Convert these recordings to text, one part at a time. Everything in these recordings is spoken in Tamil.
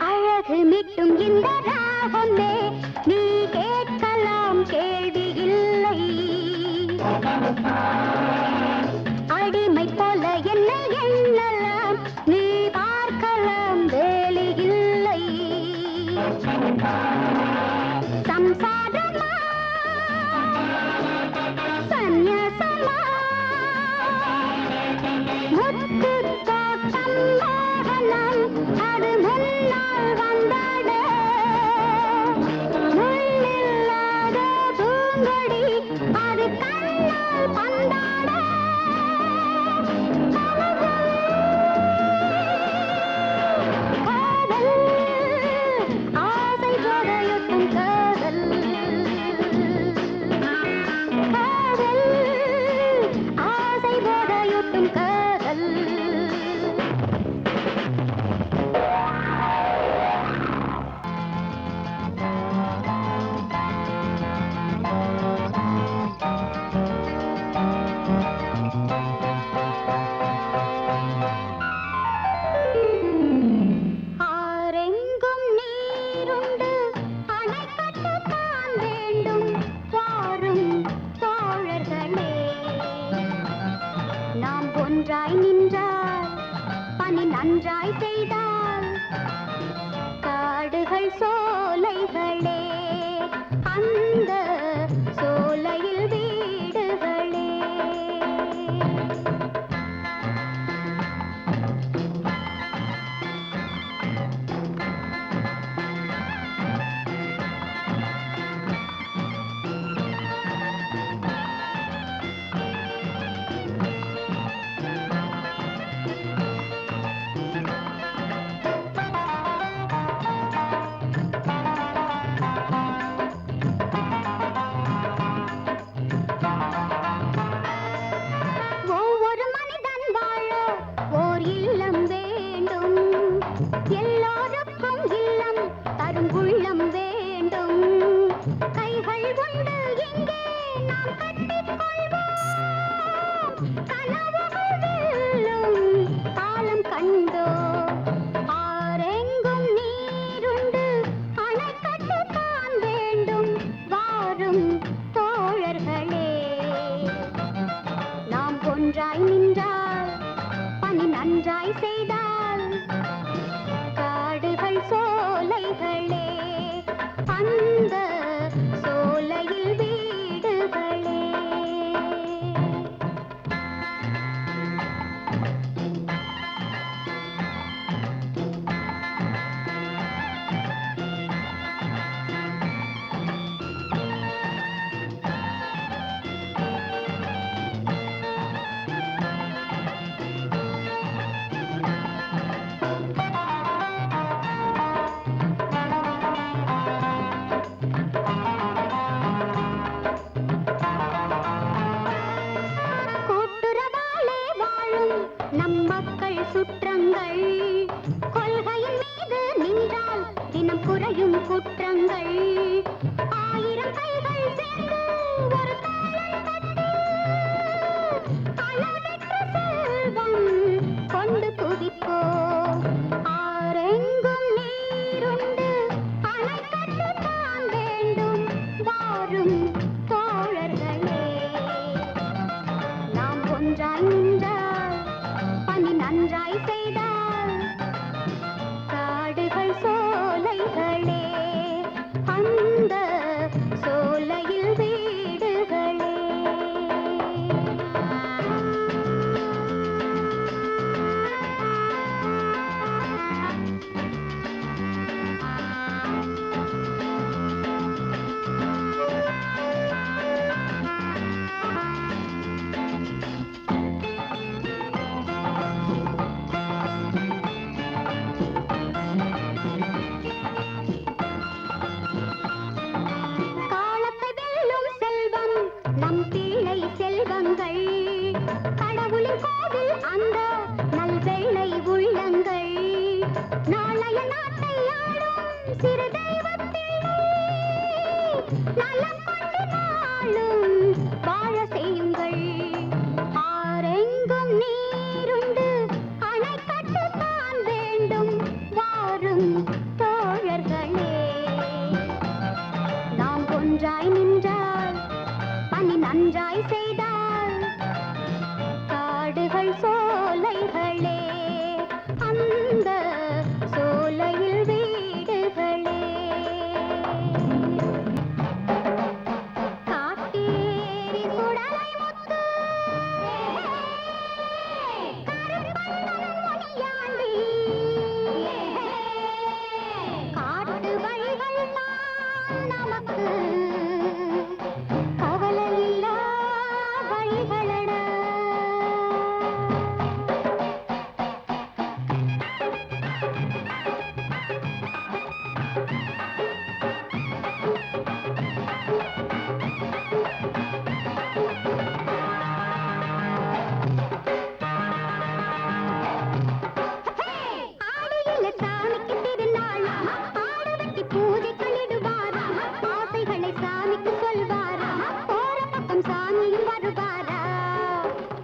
அழகு மிட்டும் இந்த ராகமே நீ கேட்கலாம் கேள்வி இல்லை. அடிமை போல என்னை எண்ணலாம் நீ பார்க்கலாம் வேலி இல்லை. சம்சாரமா சந்நியாசமா முத்து தோட்டம் வாகனம் அது முன்னால் வந்தாட முள்ளில்லாத பூங்கொடி அது கண்ணால் பந்தாட காதல் ஆசை போதையொட்டும் காதல் காதல் ஆசை போதையொட்டும் காதல். ஆரெங்கும் நீருண்டு அணை கட்டத்தான் வேண்டும் வாரும் தோழர்களே. நாம் ஒன்றாய் நின்றால் பணி நன்றாய் செய்தால் காடுகள் சோலைகளே அந்த சோலையில் வீடுகளே. ஒவ்வொரு மனிதன் வாழ ஓர் இல்லம் வேண்டும். எல்லோருக்கும் இல்லம் தரும் உள்ளம் வேண்டும். கைகள் உண்டு இங்கே நாம் கட்டிக்கொள்வோம். கனவுகள் வெல்லும் காலம் கண்டோம். ஆரெங்கும் நீருண்டு அணை கட்டத்தான் வேண்டும் வாரும் தோழர்களே. நாம் ஒன்றாய் நின்றால் பணி நன்றாய் செய்தால் காடுகள் சோலைகளே அந்த சோலையில் வீடுகளே. கடவுளின் கோவில் அந்த நல்வெள்ளை உள்ளங்கள் நாளைய நாட்டை ஆளும் சிறு தெய்வத்திலே நலம் கொண்டு நாளும் வாழ செய்யுங்கள். ஆரெங்கும் நீருண்டு அணை கட்டுத்தான் வேண்டும் வாரும் தோழர்களே. நாம் ஒன்றாய் நின்றால் பணி நன்றாய் செய்தால் காடுகள் சோலைகளே அந்த சோலையில் வீடுகளே. காட்டேரி சுடலை முத்து கருப்பண்ணனும் முனியாண்டி காட்டு வழிகள் தான் நமக்கு கவலையில்லா வழிகளடா. ஆடியில சாமிக்கு திருநாள் ஆடு வெட்டி பூஜைகளிடுவாரா ஆசைகளை சாமிக்கு சொல்வாரா போற பக்கம் சாமியும் வருவாரா.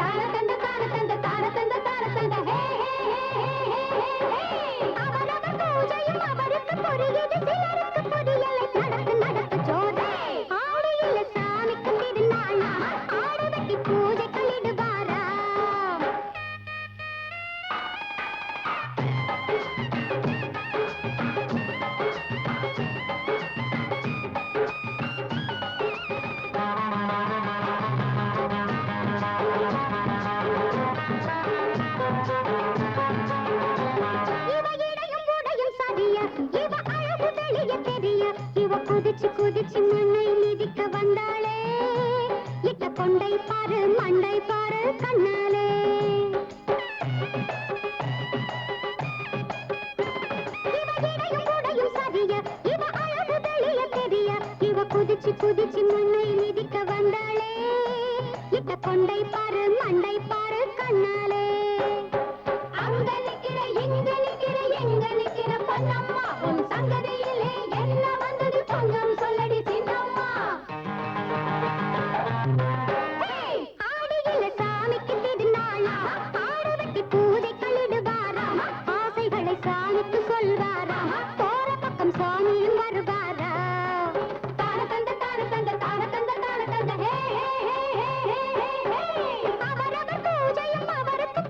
தார தந்த தார தந்த தார தந்த தார தந்த ஹே அவரவர் பூஜையும் அவருக்கு புரியுது சிலருக்கு புரியலை நடத்து நடத்து ஜோதே. ஆடியில சாமிக்கு திருநாள் ஆடு வெட்டி பூஜைகளிடுவாரா. இவ இடையும் உடையும் சரிய இவ அழகு வெளிய தெரிய இவ குதிச்சு குதிச்சு மண்ணை மிதிக்க வந்தாளே இட்ட கொண்டை பாரு மண்டை பாரு கண்ணாலே. இவ இடையும் உடையும் சரிய இவ அழகு வெளிய தெரிய இவ குதிச்சு குதிச்சு மண்ணை மிதிக்க வந்தாளே இட்ட கொண்டை பாரு மண்டை பாரு கண்ணாலே. அங்க நிக்கிற இங்க நிக்கிற எங்க நிக்கிற பொன்னம்மா உன் சங்கதியிலே என்ன வந்தது பொங்கம் சொல்லடி சின்னம்மா. ஆடியில சாமிக்கு திருநாள் ஆடு வெட்டி பூஜைகளிடுவாரா ஆசைகளை சாமிக்கு சொல்வாரா போற பக்கம் சாமியும் வருவாரா. தார தந்த தார தந்த தார தந்த தார தந்த ஹே அவரவர் பூஜையும் அவருக்கு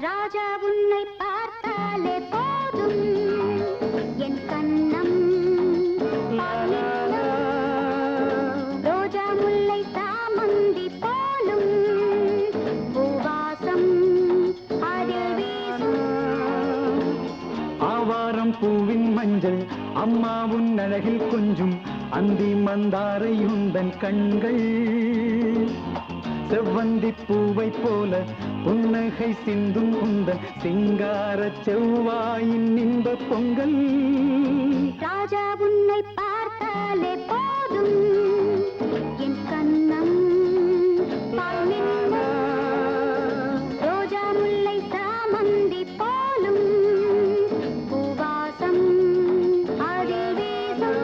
ராஜா உன்னை பார்த்தாலே போதும் என் கண்ணம் ரோஜா முல்லை சாமந்தி போலும் பூவாசம் அதில் வீசும் ஆவாரம் பூவின் மஞ்சள் அம்மா உன் அழகில் கொஞ்சம் அந்தி மந்தாரை உந்தன் கண்கள் செவ்வந்தி பூவை போல புன்னகை சிந்தும் உந்தன் சிங்கார செவ்வாயின் இன்ப பொங்கல் ராஜா உன்னை பார்த்தாலே போதும் என் கண்ணம் ரோஜா முல்லை சாமந்தி போலும் பூவாசம் அதில் வீசும்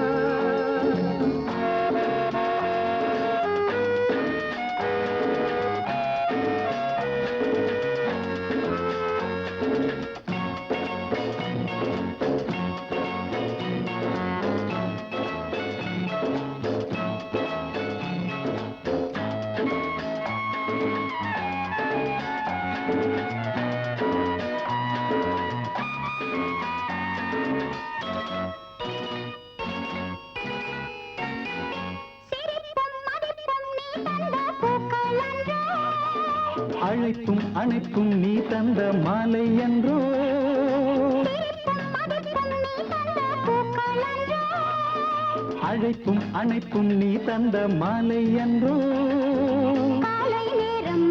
அழைப்பும் அணைப்பும் நீ தந்த மாலை என்றோ அழைப்பும் அணைப்பும் நீ தந்த மாலை என்றோ காலை நேரம்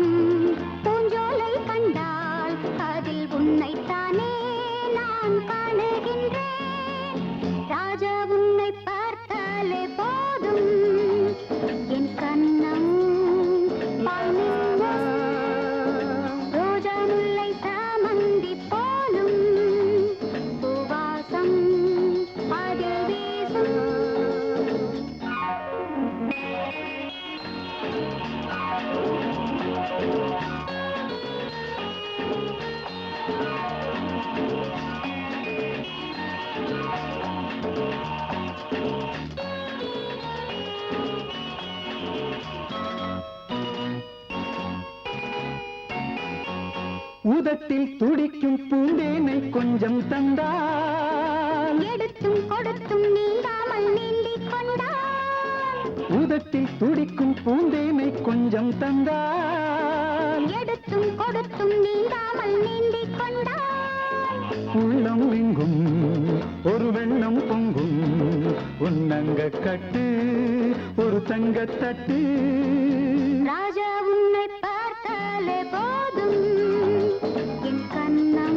பூஞ்சோலை கண்டால் அதில் உன்னைத்தானே நான் காணுகின்றேன் ராஜா உன்னை பார்த்தாலே போதும் என் கண்ணம் ரோஜா முல்லை சாமந்தி போலும் பூவாசம் அதில் வீசும் உதட்டில் துடிக்கும் பூந்தேனை கொஞ்சம் தந்தால் எடுத்தும் கொடுத்தும் நீங்காமல் நீந்திக் கொண்டான் உதட்டில் துடிக்கும் பூந்தேனை கொஞ்சம் தந்தால் எடுத்தும் கொடுத்தும் நீங்காமல் நீந்திக் கொண்டான் உள்ளம் எங்கும் ஒரு வெள்ளம் பொங்கும் உன்னங்க கட்டு ஒரு தங்கத்தட்டு ராஜா உன்னை பார்த்தாலே போதும் என் கண்ணம்